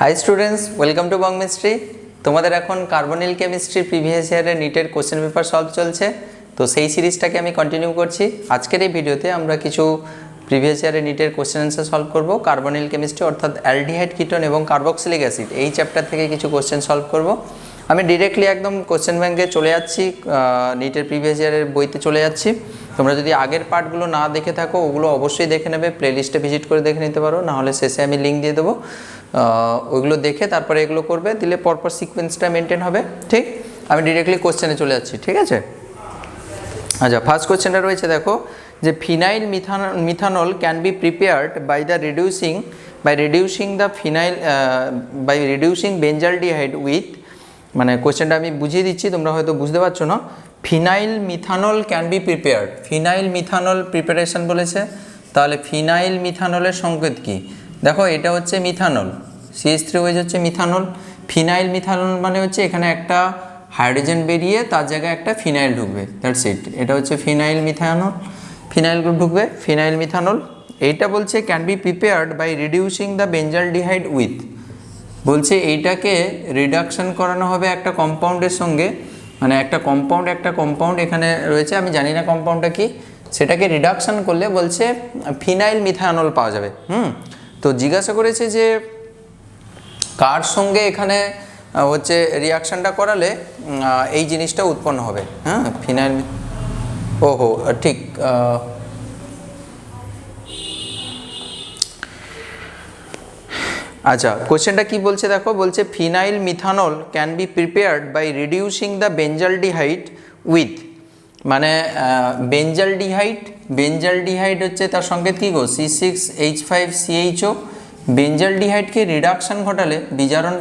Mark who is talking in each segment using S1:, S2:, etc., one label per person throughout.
S1: High students, welcome to Bong mystery. তোমাদের এখন carbonyl chemistry previous ইয়ারের নিটের কোশ্চেন পেপার সলভ চলছে, তো সেই সিরিজটাকে আমি কন্টিনিউ করছি। আজকের এই ভিডিওতে আমরা কিছু প্রিভিয়াস ইয়ারের নিটের কোশ্চেন অ্যান্সার সলভ করব। কার্বনিল কেমিস্ট্রি অর্থাৎ অ্যালডিহাইড কিটোন এবং কার্বক্সিলিক অ্যাসিড এই চ্যাপ্টার থেকে কিছু কোশ্চেন সলভ করব। আমি ডিরেক্টলি একদম কোশ্চেন ব্যাংকে চলে যাচ্ছি, নিটের প্রিভিয়াস ইয়ারের বইতে চলে যাচ্ছি। তোমরা যদি আগের পার্টগুলো না দেখে থাকো ওগুলো অবশ্যই দেখে নেবে, প্লেলিস্টে ভিজিট করে দেখে নিতে পারো, নাহলে শেষে আমি লিঙ্ক দিয়ে দেবো। ওইগুলো দেখে তারপরে এগুলো করবে, দিলে পরপর সিকোয়েন্সটা মেনটেন হবে। ঠিক, আমি ডিরেক্টলি কোশ্চেনে চলে যাচ্ছি। ঠিক আছে, আচ্ছা, ফার্স্ট কোশ্চেনটা রয়েছে, দেখো যে phenyl methanol can be prepared by reducing benzaldehyde with, মানে কোশ্চেনটা আমি বুঝিয়ে দিচ্ছি, তোমরা হয়তো বুঝতে পারছো না। Phenyl methanol can be prepared, phenyl methanol preparation বলেছে, তাহলে ফিনাইল মিথানলের সংকেত কি? দেখো এটা হচ্ছে মিথানল, CH3OH হচ্ছে মিথানল। ফিনাইল মিথানল মানে হচ্ছে এখানে একটা হাইড্রোজেন বেরিয়ে তার জায়গায় একটা ফিনাইল ঢুকবে, দ্যাটস ইট। এটা হচ্ছে ফিনাইল মিথানল, ফিনাইল গ্রুপ ঢুকবে, ফিনাইল মিথানল। এইটা বলছে can be prepared by reducing the benzaldehyde with, বলছে এইটাকে রিডাকশন করানো হবে একটা কম্পাউন্ডের সঙ্গে, মানে একটা কম্পাউন্ড এখানে রয়েছে, আমি জানি না কম্পাউন্ডটা কি, সেটাকে রিডাকশন করলে বলছে ফিনাইল মিথানল পাওয়া যাবে। তো জিজ্ঞাসা করেছে যে কার সঙ্গে এখানে হচ্ছে রিয়াকশানটা করালে এই জিনিসটা উৎপন্ন হবে। ফিনাইল, ওহো ঠিক, আচ্ছা কোশ্চেনটা কি বলছে দেখো, বলছে phenyl methanol can be prepared by reducing the benzaldehyde with, মানে বেঞ্জালডিহাইড হচ্ছে তার সংকেত কী গো, C6H5CHO। বেঞ্জালডিহাইডকে রিডাকশান ঘটালে, বিজারণ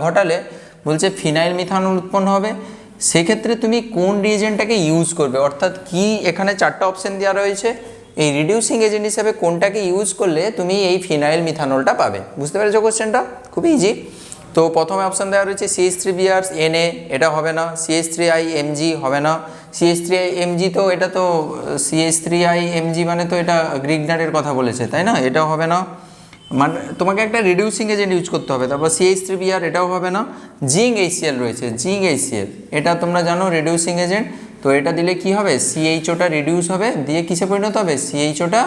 S1: ঘটালে বলছে ফিনাইল মিথানল উৎপন্ন হবে। সেক্ষেত্রে তুমি কোন রিএজেন্টটাকে ইউজ করবে, অর্থাৎ কি এখানে চারটা অপশান দেওয়া রয়েছে, এই রিডিউসিং এজেন্ট হিসাবে কোনটাকে ইউজ করলে তুমি এই ফিনাইল মিথানলটা পাবে। বুঝতে পেরেছো কোশ্চেনটা? খুব ইজি। তো প্রথমে অপশান দেওয়া রয়েছে CH3BrNa, এটা হবে না। CH3IMG হবে না। CH3IMG তো এটা তো CH3IMG মানে তো এটা গ্রিগনারের কথা বলেছে, তাই না? এটাও হবে না, মানে তোমাকে একটা রিডিউসিং এজেন্ট ইউজ করতে হবে। তারপর CH3Br, এটাও হবে না। জিঙ্ক HCl রয়েছে, জিঙ্ক HCl এটা তোমরা জানো রিডিউসিং এজেন্ট। তো এটা দিলে কি হবে, CHOটা রিডিউস হবে, দিয়ে কিসে পরিণত হবে, CHOটা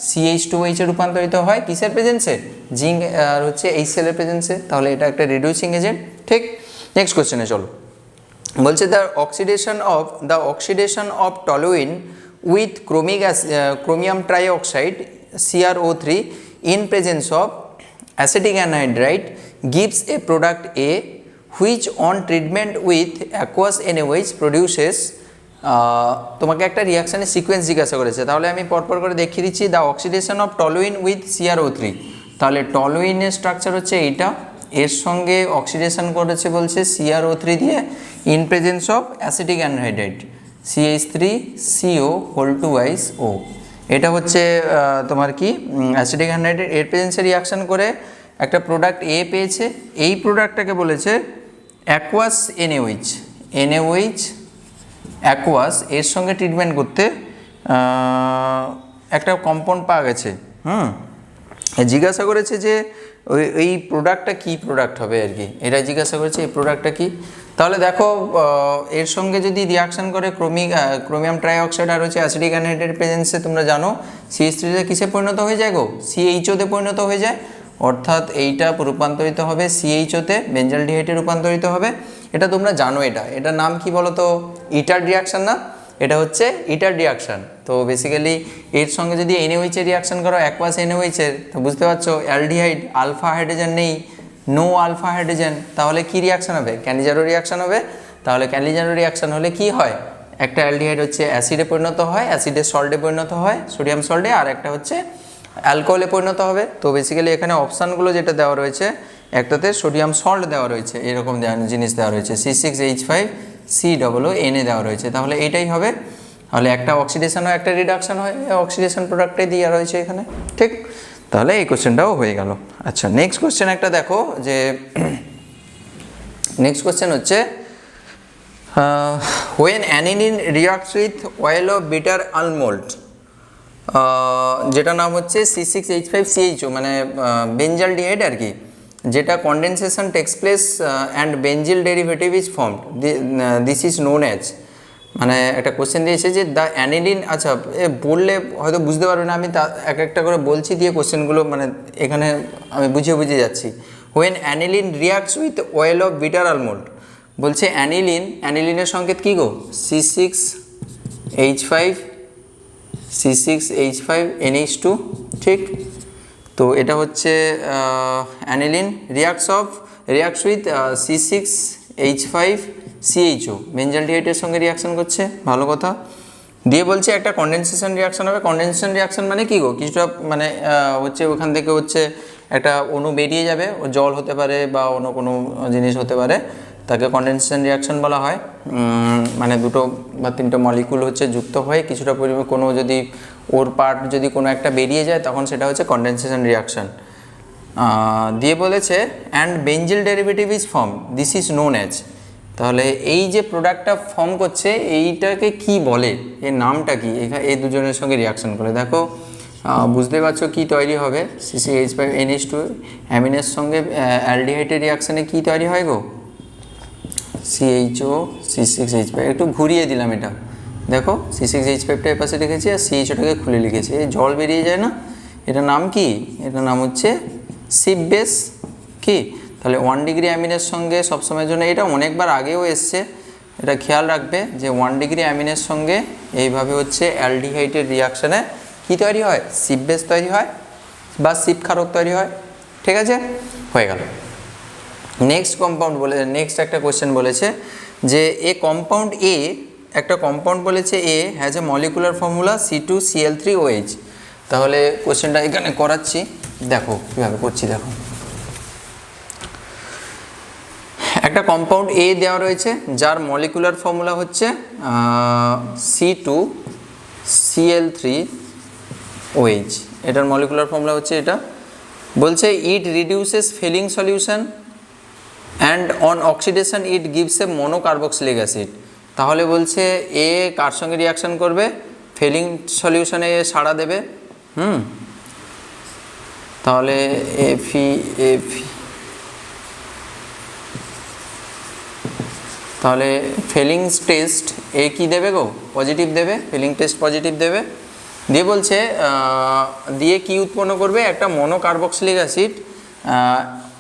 S1: CH2OH এ রূপান্তরিত হয়, কিসের প্রেজেন্সে, জিঙ্ক আর হচ্ছে HCl এর প্রেজেন্সে। তাহলে এটা একটা রিডিউসিং এজেন্ট। ঠিক, নেক্সট কোশ্চেনে চলো। বলছে the oxidation of toluene with chromium trioxide CrO3 in presence of acetic anhydride gives a product A which on treatment with aqueous NaOH produces, তোমাকে একটা রিয়াকশানের সিকোয়েন্স জিজ্ঞাসা করেছে, তাহলে আমি পরপর করে দেখিয়ে দিচ্ছি। The oxidation of toluene with CrO3, তাহলে টলুইনের স্ট্রাকচার হচ্ছে এইটা, এর সঙ্গে অক্সিডেশন করেছে বলছে CrO3 দিয়ে in presence of acetic anhydride CH3CO2O। এটা হচ্ছে তোমার কি অ্যাসিটিক অ্যানহাইড্রাইড, এর প্রেজেন্সে রিয়াকশান করে একটা প্রোডাক্ট এ পেয়েছে। এই প্রোডাক্টটাকে বলেছে অ্যাকোয়াস NaOH অ্যাকোয়াস, এর সঙ্গে ট্রিটমেন্ট করতে একটা কম্পাউন্ড পাওয়া গেছে। জিজ্ঞাসা করেছে যে এই প্রোডাক্টটা কী প্রোডাক্ট হবে আর কি, এটা জিজ্ঞাসা করেছে এই প্রোডাক্টটা কী। তাহলে দেখো এর সঙ্গে যদি রিয়াকশান করে ক্রোমিয়াম ট্রাইঅক্সাইড আর হচ্ছে অ্যাসিটিক অ্যানহাইড্রাইড প্রেজেন্সে, তোমরা জানো CH3 কিসে পরিণত হয়ে যায় গো, CHOতে পরিণত হয়ে যায়, অর্থাৎ এইটা রূপান্তরিত হবে CHOতে, বেঞ্জালডিহাইডে রূপান্তরিত হবে। এটা তোমরা জানো, এটার নাম কি বলো তো, ইটার্ড রিয়াকশান না, এটা হচ্ছে ইটার্ড রিয়াকশান। তো বেসিক্যালি এর সঙ্গে যদি NaOH এর রিয়াকশান করো, অ্যাকোয়াস NaOH এর, তো বুঝতে পারছো অ্যালডিহাইড আলফা হাইড্রোজেন নেই, নো আলফা হাইড্রোজেন, তাহলে কি রিয়াকশান হবে, ক্যানিজারো রিয়াকশান হবে। তাহলে ক্যানিজারো রিয়াকশান হলে কি হয়, একটা অ্যালডিহাইড হচ্ছে অ্যাসিডে পরিণত হয়, অ্যাসিডের সল্টে পরিণত হয়, সোডিয়াম সল্টে, আর একটা হচ্ছে অ্যালকোহলে পরিণত হবে। তো বেসিক্যালি এখানে অপশানগুলো যেটা দেওয়া রয়েছে, একটাতে সোডিয়াম সল্ট দেওয়া রয়েছে, এরকম জিনিস দেওয়া রয়েছে, C6H5COO দেওয়া রয়েছে, তাহলে এইটাই হবে। তাহলে একটা অক্সিডেশন হয়, একটা রিডাকশান হয়, অক্সিডেশন প্রোডাক্টটাই দেওয়া রয়েছে এখানে। ঠিক, তাহলে এই কোশ্চেনটাও হয়ে গেল। আচ্ছা, নেক্সট কোশ্চেন একটা দেখো, যে নেক্সট কোশ্চেন হচ্ছে when aniline reacts with oil of bitter almond যেটা নাম হচ্ছে C6H5CHO মানে বেঞ্জালডিহাইড আর কি, যেটা condensation takes place and benzil derivative is formed, this is known as, মানে একটা কোশ্চেন দিয়েছে যে দ্য অ্যানিলিন, আচ্ছা বললে হয়তো বুঝতে পারবে না, আমি তা এক একটা করে বলছি দিয়ে কোশ্চেনগুলো মানে এখানে আমি বুঝিয়ে বুঝিয়ে যাচ্ছি। When aniline reacts with oil of bitter almond, বলছে অ্যানিলিনের সংকেত কী গো, C6H5 ঠিক। তো এটা হচ্ছে অ্যানিলিন রিয়াক্টস উইথ C6H5CHO, বেঞ্জালডিহাইডের সঙ্গে রিয়াকশন করছে, ভালো কথা। দিয়ে বলছে একটা কন্ডেনসেশন রিয়াকশন হবে। কন্ডেনসেশন রিয়াকশন মানে কী গো, কিছুটা মানে হচ্ছে ওখান থেকে হচ্ছে একটা অণু বেরিয়ে যাবে, ও জল হতে পারে বা অন্য কোনো জিনিস হতে পারে, তাকে কন্ডেনসেশন রিয়াকশন বলা হয়। মানে দুটো বা তিনটে মলিকুল হচ্ছে যুক্ত হয়ে কিছুটা পরিমাণ কোনো যদি ওর পার্ট যদি কোনো একটা বেরিয়ে যায় তখন সেটা হচ্ছে কন্ডেনসেশন রিয়াকশন। দিয়ে বলেছে and benzil derivative is form, this is known as, তাহলে এই যে প্রোডাক্টটা ফর্ম করছে এইটাকে কি বলে, এর নামটা কি, এই দুজনের সঙ্গে রিয়াকশন করে দেখো বুঝতে পারছো কি তৈরি হবে। C6H5NH2 অ্যামিনের সঙ্গে অ্যালডিহাইডের রিয়াকশানে কি তৈরি হয় গো, CHO C6H5, একটু ঘুরিয়ে দিলাম এটা, দেখো C6H5টা এর পাশে লিখেছি আর CHOটাকে খুলে লিখেছি, জল বেরিয়ে যায় না, এটার নাম কি, এটার নাম হচ্ছে সিপ বেস কি। তাহলে 1 ডিগ্রি অ্যামিনের সঙ্গে সবসময়ের জন্য, এটা অনেকবার আগেও এসছে, এটা খেয়াল রাখবে যে 1 ডিগ্রি অ্যামিনের সঙ্গে এইভাবে হচ্ছে অ্যালডিহাইডের রিয়াকশানে কী তৈরি হয়, সিপ বেস তৈরি হয় বা সিপ ক্ষারক তৈরি হয়, ঠিক আছে, হয়ে গেল। নেক্সট কম্পাউন্ড বলে, নেক্সট একটা কোয়েশ্চেন বলেছে যে এ কম্পাউন্ড এ, একটা কম্পাউন্ড বলেছে A has a molecular formula C2Cl3OH। তাহলে কোয়েশ্চেনটা এখানে করাচ্ছি, দেখো কীভাবে করছি, দেখো একটা কম্পাউন্ড এ দেওয়া রয়েছে যার মলিকুলার ফর্মুলা হচ্ছে C2Cl3OH, এটার মলিকুলার ফর্মুলা হচ্ছে এটা। বলছে it reduces Fehling solution and on oxidation it gives a monocarboxylic acid. তাহলে বলছে এ কার সঙ্গে রিয়াকশান করবে, ফেলিং সলিউশনে সাড়া দেবে, তাহলে তাহলে ফেলিং টেস্ট এ কী দেবে গো, পজিটিভ দেবে, ফেলিং টেস্ট পজিটিভ দেবে। দিয়ে বলছে দিয়ে কি উৎপন্ন করবে, একটা মোনোকার্বক্সিলিক অ্যাসিড,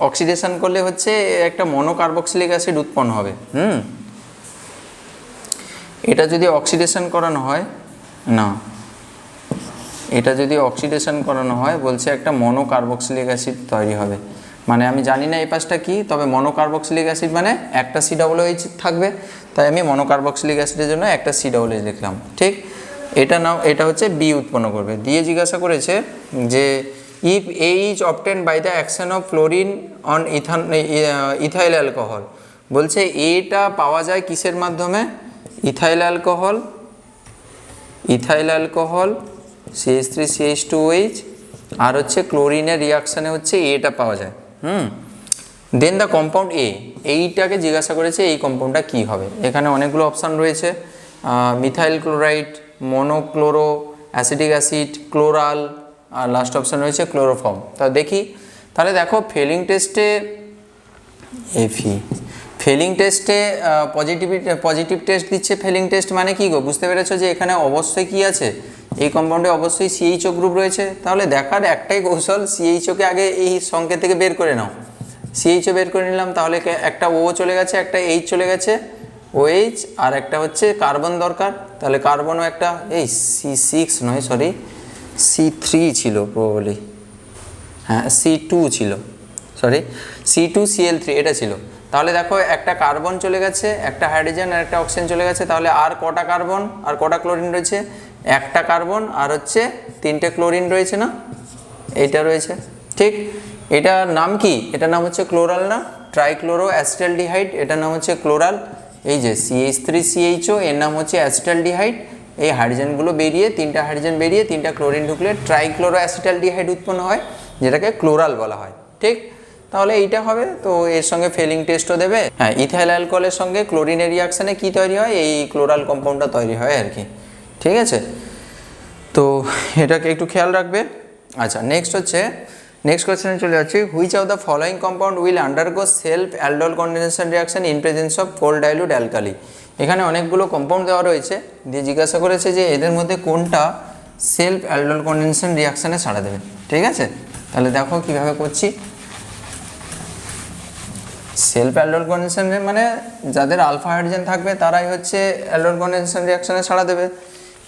S1: অক্সিডেশন করলে হচ্ছে একটা মোনোকার্বক্সিলিক অ্যাসিড উৎপন্ন হবে। এটা যদি অক্সিডেশন করানো হয় না, এটা যদি অক্সিডেশন করানো হয় বলছে একটা মোনোকার্বক্সিলিক অ্যাসিড তৈরি হবে। মানে আমি জানি না এই পাশটা কি, তবে মোনোকার্বক্সিলিক অ্যাসিড মানে একটা COOH থাকবে, তাই আমি মোনোকার্বক্সিলিক অ্যাসিডের জন্য একটা COOH লিখলাম, ঠিক। এটা নাও, এটা হচ্ছে বি উৎপন্ন করবে। দিয়ে জিজ্ঞাসা করেছে যে if A is obtain by the action of fluorine on ethyl alcohol, বলছে এটা পাওয়া যায় কিসের মাধ্যমে, ইথাইল অ্যালকোহল CH3CH2OH আর হচ্ছে ক্লোরিনের রিয়াকশানে হচ্ছে এটা পাওয়া যায়। দেন দ্য কম্পাউন্ড এ, এইটাকে জিজ্ঞাসা করেছে এই কম্পাউন্ডটা কী হবে। এখানে অনেকগুলো অপশান রয়েছে, মিথাইল ক্লোরাইড, মোনোক্লোরো অ্যাসিডিক অ্যাসিড, ক্লোরাল, আর লাস্ট অপশান রয়েছে ক্লোরোফর্ম। তা দেখি, তাহলে দেখো ফেলিং টেস্টে পজিটিভ টেস্ট দিচ্ছে। ফেলিং টেস্ট মানে কি গো, বুঝতে পেরেছো যে এখানে অবশ্যই কি আছে, এই কম্পাউন্ডে অবশ্যই CHO গ্রুপ রয়েছে। তাহলে দেখার একটাই কৌশল, CHOকে আগে এই সংকেত থেকে বের করে নাও। CHO বের করে নিলাম, তাহলে একটা O চলে গেছে, একটা H চলে গেছে, OH, আর একটা হচ্ছে কার্বন দরকার, তাহলে কার্বনও একটা, এই C6 নয় সরি C3 ছিল প্রবাবলি, হ্যাঁ C2 ছিল, সরি C2Cl3 এটা ছিল। তাহলে দেখো একটা কার্বন চলে গেছে, একটা হাইড্রোজেন আর একটা অক্সিজেন চলে গেছে, তাহলে আর কটা কার্বন আর কটা ক্লোরিন রয়েছে, একটা কার্বন আর হচ্ছে 3টে ক্লোরিন রয়েছে না, এইটা রয়েছে, ঠিক। এটার নাম কি, এটার নাম হচ্ছে ক্লোরাল না, ট্রাইক্লোরো অ্যাসিটালডিহাইড, এটার নাম হচ্ছে ক্লোরাল। এই যে CH3CHO এর নাম হচ্ছে অ্যাসিটালডিহাইড, এই হাইড্রোজেনগুলো বেরিয়ে, 3টা হাইড্রোজেন বেরিয়ে 3টা ক্লোরিন ঢুকলে ট্রাইক্লোরো অ্যাসিটালডিহাইড উৎপন্ন হয়, যেটাকে ক্লোরাল বলা হয়, ঠিক। তাহলে এইটা হবে, তো এর সঙ্গে ফেলিং টেস্টও দেবে। হ্যাঁ, ইথাইল অ্যালকোহলের সঙ্গে ক্লোরিনের রিয়াকশানে কি তৈরি হয়, এই ক্লোরাল কম্পাউন্ডটা তৈরি হয় আর কি, ঠিক আছে। তো এটাকে একটু খেয়াল রাখবে। আচ্ছা, নেক্সট হচ্ছে নেক্সট কোয়েশ্চেনে চলে যাচ্ছি, which of the following compound will undergo self aldol condensation reaction in presence of cold dilute alkali. এখানে অনেকগুলো কম্পাউন্ড দেওয়া রয়েছে, দিয়ে জিজ্ঞাসা করেছে যে এদের মধ্যে কোনটা সেলফ অ্যালডোল কন্ডেনসেশন রিয়াকশানে সাড়া দেবে। ঠিক আছে, তাহলে দেখো কীভাবে করছি। সেলফ অ্যালডোল কন্ডেনসেশন মানে যাদের আলফা হাইড্রোজেন থাকবে তারাই হচ্ছে অ্যালডোল কন্ডেনসেশন রিয়াকশানে সাড়া দেবে।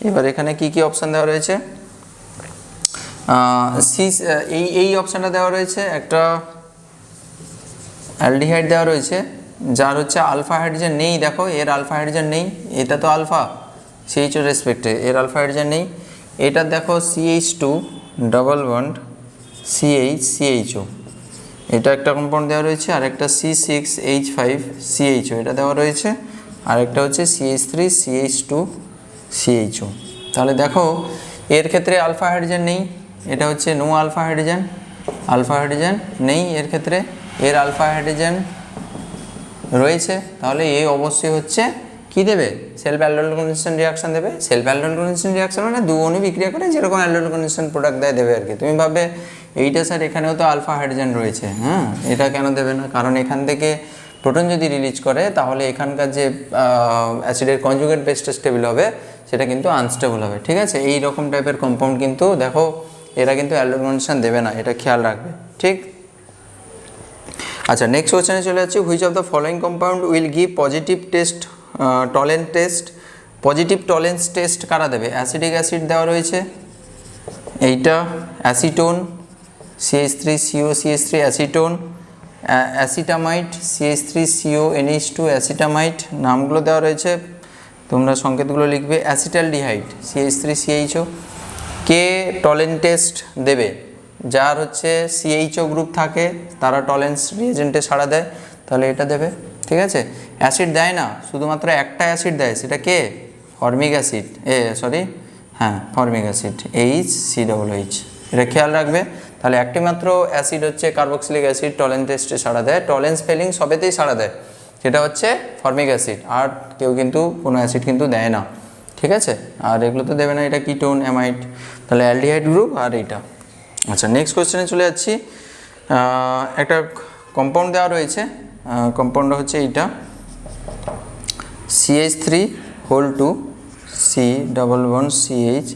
S1: এবার এখানে কি কি অপশান দেওয়া রয়েছে, এই অপশানটা দেওয়া রয়েছে, একটা অ্যালডিহাইড দেওয়া রয়েছে যার হচ্ছে আলফা হাইড্রোজেন নেই, দেখো এর আলফা হাইড্রোজেন নেই, এটা তো আলফা সিএইচও রেসপেক্টে এর আলফা হাইড্রোজেন নেই। এটা দেখো CH2 ডাবল বন্ড CH এটা একটা কম্পাউন্ড দেওয়া রয়েছে, আর একটা C6H5CHO এটা দেওয়া রয়েছে, আর একটা হচ্ছে CH3CH2CHO। তাহলে দেখো এর ক্ষেত্রে আলফা হাইড্রোজেন নেই, এটা হচ্ছে নো আলফা হাইড্রোজেন নেই এর ক্ষেত্রে, এর আলফা হাইড্রোজেন রয়েছে, তাহলে এই অবশ্যই হচ্ছে কি দেবে, সেলফ অ্যালডোল কন্ডেনসেশন রিয়াকশন দেবে। সেলফ অ্যালডোল কন্ডেনসেশন রিয়াকশন মানে দু অণু বিক্রিয়া করে যেরকম অ্যালডোল কন্ডেনসেশন প্রোডাক্ট দেবে আর কি। তুমি ভাববে এইটা স্যার এখানেও তো আলফা হাইড্রোজেন রয়েছে, হ্যাঁ এটা কেন দেবে না, কারণ এখান থেকে প্রোটন যদি রিলিজ করে তাহলে এখানকার যে অ্যাসিডের কনজুগেট বেসটা স্টেবল হবে সেটা কিন্তু আনস্টেবল হবে। ঠিক আছে, এই রকম টাইপের কম্পাউন্ড কিন্তু দেখো এরা কিন্তু অ্যালডোল কন্ডেনসেশন দেবে না, এটা খেয়াল রাখবে। ঠিক, আচ্ছা নেক্সট কোশ্চেনে চলে যাচ্ছি, which of the following compound will give positive test Tollens test. Positive Tollens test কারা দেবে, অ্যাসিডিক অ্যাসিড দেওয়া রয়েছে, এইটা অ্যাসিটোন CH3COCH3 অ্যাসিটোন, অ্যাসিটামাইট CH3CONH2 অ্যাসিটামাইট, নামগুলো দেওয়া রয়েছে তোমরা সংকেতগুলো লিখবে, অ্যাসিটালডিহাইড CH3CHO। কে টলেন্স টেস্ট দেবে, যার হচ্ছে CHO গ্রুপ থাকে তারা টলেন্স রিয়েজেন্টে সাড়া দেয়, তাহলে এটা দেবে। ঠিক আছে, অ্যাসিড দেয় না, শুধুমাত্র একটা অ্যাসিড দেয়, সেটা কে, formic acid, formic acid HCOOH, এটা খেয়াল রাখবে। তাহলে একটি মাত্র অ্যাসিড হচ্ছে কার্বক্সিলিক অ্যাসিড টলেন্স টেস্টে সাড়া দেয়, টলেন্স ফেলিং সবেতেই সাড়া দেয়, সেটা হচ্ছে ফর্মিক অ্যাসিড, আর কেউ কিন্তু কোনো অ্যাসিড কিন্তু দেয় না। ঠিক আছে, আর এগুলো তো দেবে না, এটা কিটোন অ্যামাইড, তাহলে অ্যালডিহাইড গ্রুপ আর এইটা। আচ্ছা নেক্সট কোয়েশ্চেনে চলে যাচ্ছি, একটা কম্পাউন্ড দেওয়া রয়েছে, কম্পাউন্ডটা হচ্ছে এইটা CH3 C double bond CH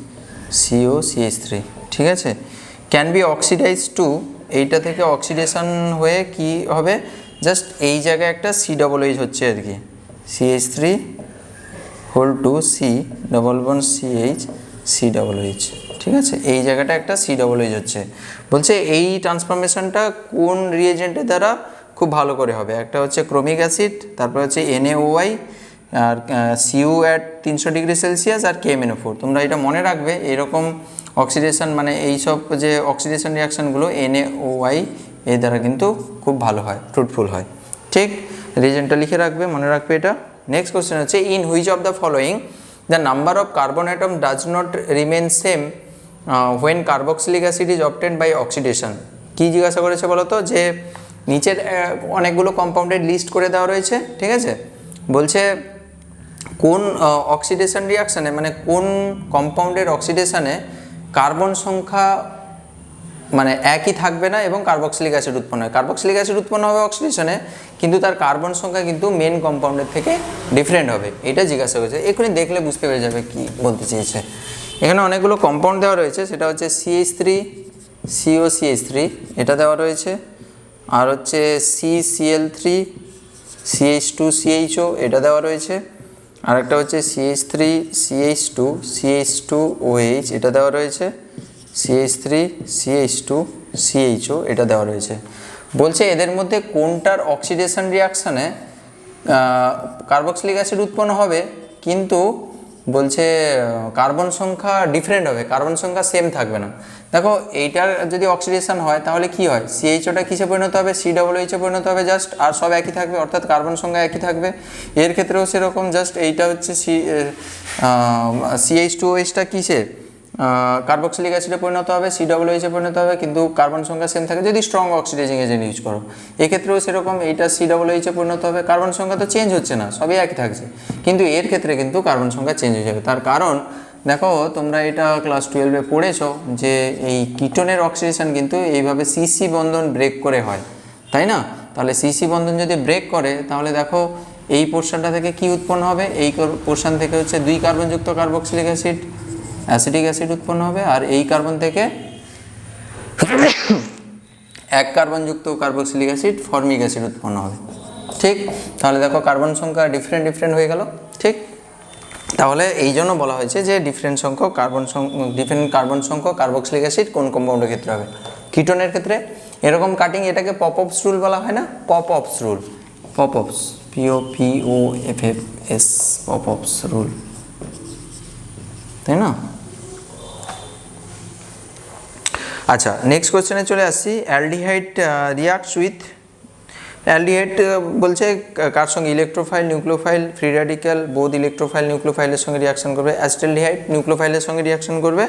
S1: ঠিক আছে, ক্যান বি অক্সিডাইজ টু, এইটা থেকে অক্সিডেশন হয়ে কি হবে, জাস্ট এই জায়গায় একটা COOH হচ্ছে আর কি, CH3 C double bond COOH। ঠিক আছে, এই জায়গাটা একটা COOH হচ্ছে, বলছে এই ট্রান্সফরমেশনটা কোন রিয়েজেন্টের দ্বারা খুব ভালো করে হবে, একটা হচ্ছে ক্রোমিক অ্যাসিড, তারপর হচ্ছে NaOI, আর Cu at 300 ডিগ্রি সেলসিয়াস, আর KMnO4। তোমরা এটা মনে রাখবে, এরকম অক্সিডেশন মানে এইসব যে অক্সিডেশন রিয়াকশানগুলো NaOI এই দ্বারা কিন্তু খুব ভালো হয়, ফ্রুটফুল হয়। ঠিক, রিয়েজেন্টটা লিখে রাখবে, মনে রাখবে এটা। নেক্সট কোশ্চেন হচ্ছে, in which of the following the number of carbon atom does not remain same when carboxylic acid is obtained by oxidation. কী জিজ্ঞাসা করেছে বলো তো, যে নিচের অনেকগুলো কম্পাউন্ডের লিস্ট করে দেওয়া রয়েছে, ঠিক আছে, বলছে কোন অক্সিডেশন রিয়াকশানে মানে কোন কম্পাউন্ডের অক্সিডেশনে কার্বন সংখ্যা মানে একই থাকবে না এবং কার্বক্সিলিক অ্যাসিড উৎপন্ন হয়। কার্বক্সিলিক অ্যাসিড উৎপন্ন হবে অক্সিডেশনে, কিন্তু তার কার্বন সংখ্যা কিন্তু মেন কম্পাউন্ডের থেকে ডিফারেন্ট হবে, এটা জিজ্ঞাসা করেছে। এক্ষুনি দেখলে বুঝতে পেরে যাবে কি বলতে চেয়েছে। এখানে অনেকগুলো কম্পাউন্ড দেওয়া রয়েছে, সেটা হচ্ছে CH3COCH3 এটা দেওয়া রয়েছে, আর হচ্ছে CCl3CH2CHO এটা দেওয়া রয়েছে, আর একটা হচ্ছে CH3CH2CH2OH এটা দেওয়া রয়েছে, CH3CH2CHO এটা দেওয়া রয়েছে। বলছে এদের মধ্যে কোনটার অক্সিডেশন রিয়াকশানে কার্বক্সিলিক অ্যাসিড উৎপন্ন হবে, কিন্তু বলছে কার্বন সংখ্যা ডিফারেন্ট হবে, কার্বন সংখ্যা সেম থাকবে না। দেখো এইটার যদি অক্সিডেশন হয় তাহলে কি হয়, CHOটা কিসে পরিণত হবে, COOH পরিণত হবে জাস্ট, আর সব একই থাকবে, অর্থাৎ কার্বন সংখ্যা একই থাকবে। এর ক্ষেত্রেও সেরকম, জাস্ট এইটা হচ্ছে CH2OHটা কিসে কার্বক্সিলিক অ্যাসিডে পরিণত হবে, COOH পরিণত হবে, কিন্তু কার্বন সংখ্যা সেম থাকে যদি স্ট্রং অক্সিডাইজিং এজেন্ট ইউজ করো। এক্ষেত্রেও সেরকম, এইটা COOH পরিণত হবে, কার্বন সংখ্যা তো চেঞ্জ হচ্ছে না, সবই একই থাকছে, কিন্তু এর ক্ষেত্রে কিন্তু কার্বন সংখ্যা চেঞ্জ হয়ে যাবে। তার কারণ দেখো তোমরা এটা ক্লাস 12-এ পড়েছো যে এই কিটোনের অক্সিডেশন কিন্তু এইভাবে সিসি বন্ধন ব্রেক করে হয়, তাই না? তাহলে সিসি বন্ধন যদি ব্রেক করে তাহলে দেখো এই পোর্শনটা থেকে কি উৎপন্ন হবে, এই পোর্শন থেকে হচ্ছে 2 কার্বনযুক্ত কার্বক্সিলিক অ্যাসিড অ্যাসিটিক অ্যাসিড উৎপন্ন হবে, আর এই কার্বন থেকে 1 কার্বনযুক্ত কার্বক্সিলিক অ্যাসিড ফর্মিক অ্যাসিড উৎপন্ন হবে। ঠিক, তাহলে দেখো কার্বন সংখ্যা ডিফারেন্ট হয়ে গেল। ঠিক, তাহলে এই জন্য বলা হয়েছে যে ডিফারেন্ট কার্বন সংখ্যক কার্বক্সিলিক অ্যাসিড কোন কম্পাউন্ডের ক্ষেত্রে হবে, কিটোনের ক্ষেত্রে। এরকম কাটিং এটাকে পপঅপস রুল বলা হয় না, পপঅপস রুল, পপঅপস POPOFFS পপঅপস রুল, তাই না? আচ্ছা, নেক্সট কোশ্চেনে চলে আসছি। অ্যালডিহাইড রিয়াক্টস উইথ, অ্যালডিহাইড বলছে কার সঙ্গে, electrophile, nucleophile, free radical, both electrophile নিউক্লিওফাইলের সঙ্গে রিয়াকশন করবে। অ্যাসিটালডিহাইড নিউক্লিওফাইলের সঙ্গে রিয়াকশন করবে।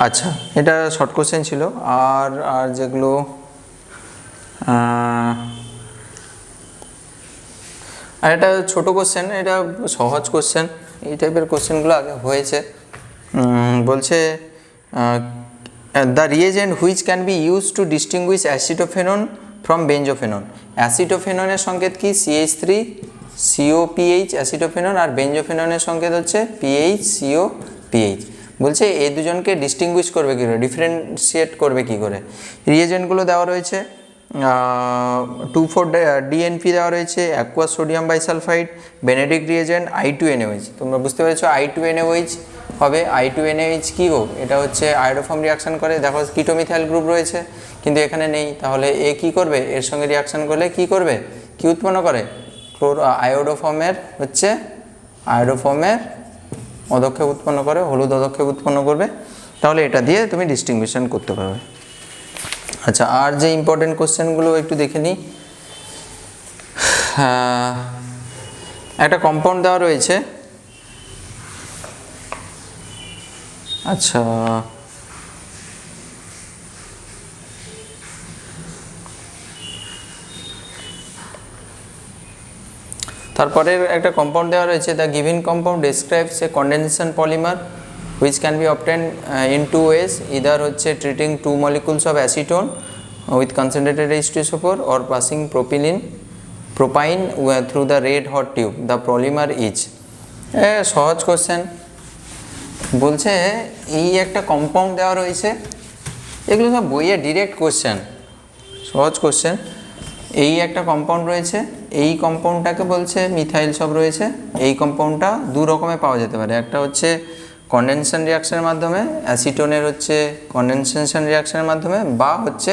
S1: আচ্ছা, এটা শর্ট কোশ্চেন ছিল। আর যেগুলো আর এটা ছোটো কোশ্চেন, এটা সহজ কোশ্চেন, এই টাইপের কোশ্চেনগুলো আগে হয়েছে। বলছে the reagent which can be use to distinguish acetophenone from benzophenone. অ্যাসিটোফেননের সংকেত কি, CH3 COPH অ্যাসিটোফেনন, আর বেঞ্জোফেননের সংকেত হচ্ছে PH CO PH। বলছে এই দুজনকে ডিস্টিংগুইশ করবে কী করে, ডিফারেন্সিয়েট করবে কী করে। রিয়েজেন্টগুলো দেওয়া রয়েছে, 2,4-DNP দেওয়া রয়েছে, aqueous sodium bisulphite, Benedict reagent, I2NaOH। তোমরা বুঝতে পেরেছো I2NaOH হবে। I2NaOH কী গো, এটা হচ্ছে আয়োডোফর্ম রিয়াকশান করে। দেখো কিটোমিথাইল গ্রুপ রয়েছে কিন্তু এখানে নেই, তাহলে এ কী করবে, এর সঙ্গে রিয়াকশান করলে কী করবে, কী উৎপন্ন করে, আয়োডোফর্মের হচ্ছে আয়োডোফর্মের অধক্ষেপ উৎপন্ন করে, হলুদ অধক্ষেপ উৎপন্ন করবে। তাহলে এটা দিয়ে তুমি ডিস্টিংগুইশন করতে পারবে। আচ্ছা, আর যে ইম্পর্টেন্ট কোশ্চেনগুলো একটু দেখে নিই। একটা কম্পাউন্ড দেওয়া রয়েছে। আচ্ছা, তারপরে একটা কম্পাউন্ড দেওয়া রয়েছে, the given compound describes A condensation polymer which can be obtained in 2 ways, either হচ্ছে treating 2 molecules of acetone with concentrated H2SO4 or passing propine through the red hot tube. The polymer is সহজ question. বলছে এই একটা compound দেওয়া রয়েছে, এগুলো সব বইয়ে ডিরেক্ট কোশ্চেন, সহজ কোশ্চেন। এই একটা কম্পাউন্ড রয়েছে, এই কম্পাউন্ডটাকে বলছে মিথাইল সব রয়েছে। এই কম্পাউন্ডটা দু রকমে পাওয়া যেতে পারে, একটা হচ্ছে কন্ডেনসেশন রিয়াকশনের মাধ্যমে, অ্যাসিটোনের হচ্ছে কন্ডেনসেশন রিয়াকশনের মাধ্যমে, বা হচ্ছে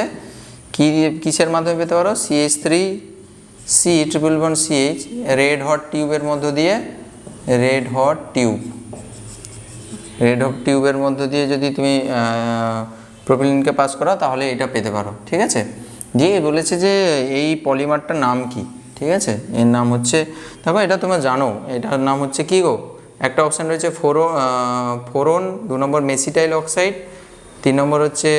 S1: কিসের মাধ্যমে পেতে পারো, CH3C1BC রেড হট টিউবের মধ্য দিয়ে, রেড হট টিউবের মধ্য দিয়ে যদি তুমি প্রোপিলিনকে পাস করো তাহলে এটা পেতে পারো। ঠিক আছে, দিয়ে বলেছে যে এই পলিমারটার নাম কি। ঠিক আছে, এর নাম হচ্ছে, দেখো এটা তোমরা জানো, এটার নাম হচ্ছে কি গো, একটা অপশান রয়েছে ফোরন, 2 নম্বর মেসিটাইল অক্সাইড, 3 নম্বর হচ্ছে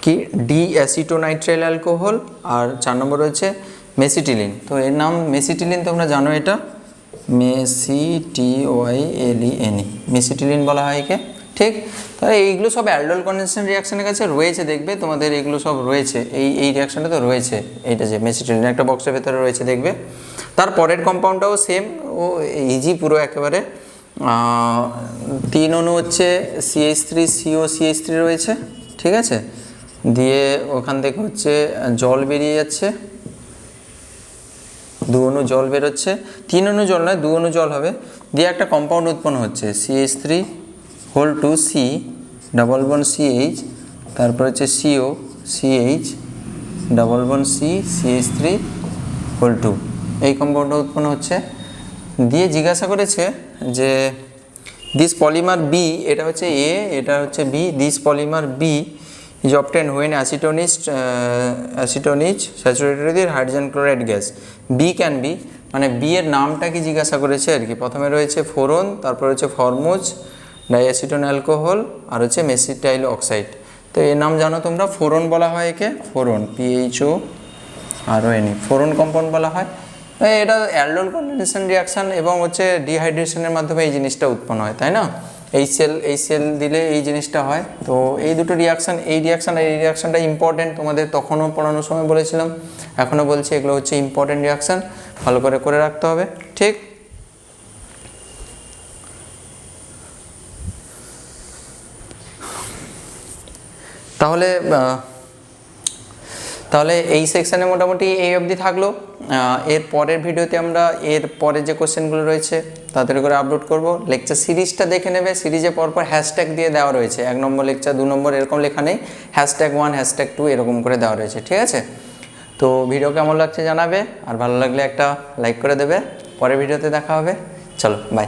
S1: কি ডিঅ্যাসিটোনাইট্রাইল অ্যালকোহল, আর 4 নম্বর হচ্ছে মেসিটিলিন। তো এর নাম মেসিটিলিন, তোমরা জানো এটা MECTOILENE মেসিটিলিন বলা হয় একে। ঠিক, তাহলে এইগুলো সব অ্যালডোল কন্ডেনসেশন রিয়াকশনের কাছে রয়েছে, দেখবে তোমাদের এগুলো সব রয়েছে, এই রিয়াকশনটা তো রয়েছে, এইটা যে মেসিটিলিন একটা বক্সের ভেতরে রয়েছে দেখবে। তারপরের কম্পাউন্ডটাও সেম, ও ইজি পুরো একেবারে। 3 অণু হচ্ছে CH3COCH3 রয়েছে। ঠিক আছে, দিয়ে ওখান থেকে হচ্ছে জল বেরিয়ে যাচ্ছে, 2 অণু জল বেরোচ্ছে, 3 অণু জল নয় 2 অণু জল হবে, দিয়ে একটা কম্পাউন্ড উৎপন্ন হচ্ছে CH3(2) C double bond CH, তারপর হচ্ছে CO CH double bond C CH3(2) এই কম্পাউন্ডটা উৎপন্ন হচ্ছে। দিয়ে জিজ্ঞাসা করেছে যে দিস পলিমার B, এটা হচ্ছে A, এটা হচ্ছে B, this polymer B is obtained when acetone is saturated with hydrogen chloride gas. B can be, মানে B এর নামটা কি জিজ্ঞাসা করেছে আর কি। প্রথমে রয়েছে ফোরন, তারপর হচ্ছে ফরমুজ, ডাইঅ্যাসিটোন অ্যালকোহল, আর হচ্ছে মেসিটাইল অক্সাইড। তো এর নাম জানো তোমরা, ফোরন বলা হয় একে, ফোরন PHORONE ফোরন কম্পাউন্ড বলা হয়। এটা অ্যালডোল কন্ডেনসেশন রিয়াকশান এবং হচ্ছে ডিহাইড্রেশনের মাধ্যমে এই জিনিসটা উৎপন্ন হয়, তাই না? এইচসিএল দিলে এই জিনিসটা হয়। তো এই দুটো রিয়াকশান, এই রিয়াকশানটা ইম্পর্টেন্ট, তোমাদের তখনও পড়ানোর সময় বলেছিলাম, এখনও বলছি, এগুলো হচ্ছে ইম্পর্টেন্ট রিয়াকশান, ভালো করে রাখতে হবে, ঠিক? তাহলে এই সেকশানে মোটামুটি এই অবধি থাকলো। এর পরের ভিডিওতে আমরা এর পরে যে কোশ্চেনগুলো রয়েছে তাড়াতাড়ি করে আপলোড করব। লেকচার সিরিজটা দেখে নেবে, সিরিজে পরপর হ্যাশট্যাগ দিয়ে দেওয়া রয়েছে, 1 নম্বর লেকচার, 2 নম্বর এরকম লেখা নেই, #1 #2 এরকম করে দেওয়া রয়েছে, ঠিক আছে? তো ভিডিও কেমন লাগছে জানাবে, আর ভালো লাগলে একটা লাইক করে দেবে। পরের ভিডিওতে দেখা হবে, চলো বাই।